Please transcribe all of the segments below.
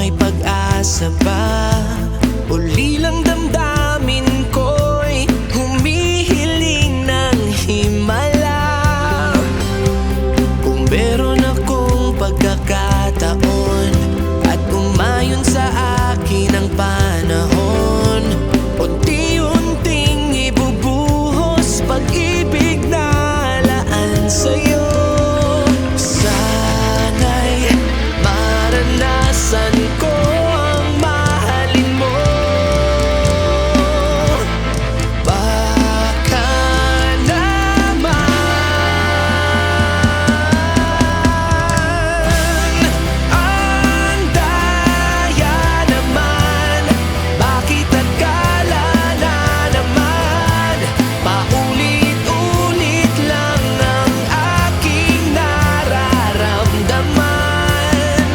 may pag-asa ba? Uli lang damdamin ko'y humihiling ng himala. Kung meron akong pagkakataon at umayon sa akin ang panahon, unti-unting ibubuhos pag-ibig na laan sa'yo. Sana'y maranasan ko ang mahalin mo. Baka naman ang daya naman, bakit akala na naman paulit-ulit lang ang aking nararamdaman.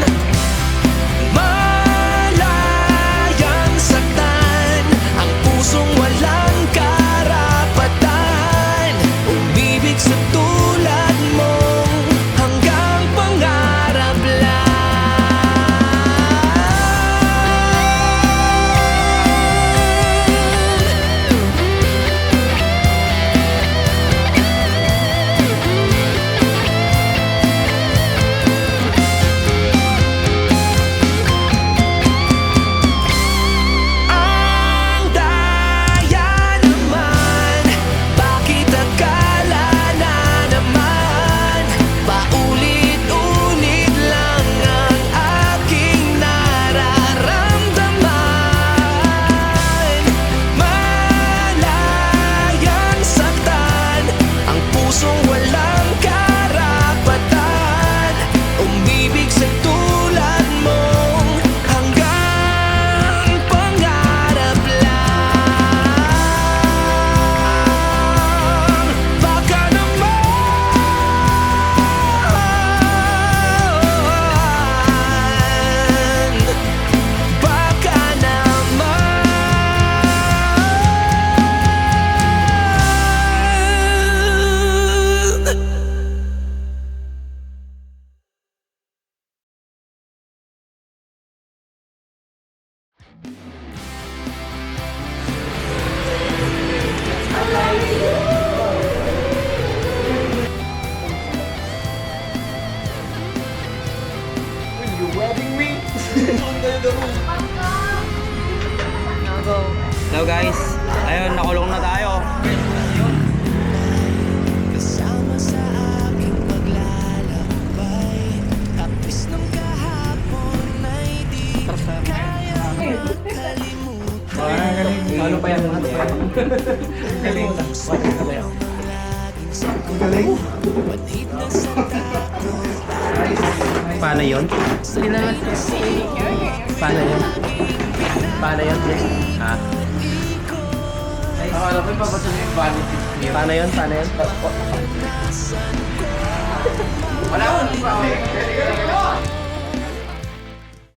Malayang saktan ang pusong walang karapatan, umibig sa tulad mong hanggang pangarap lang. Ang daya naman, bakit akala na naman paulit-ulit lang ang aking nararamdaman. Malayang saktan ang pusong walang karapatan, umibig sa tulad mong hanggang pangarap lang. Baka naman, baka naman. Hello guys, ayun, nakulong na tayo. Kasama sa aking paglalakbay, hapis ng kahapon ay di kaya makalimutan. Ano pa yan? Galing. Panhid na sa tato, Paano yun? Paano yun? Paano yun? Ha? Akala ko ipapasan yung vanity fair. Paano yun? Paano yun? Wala ko, hindi pa ako.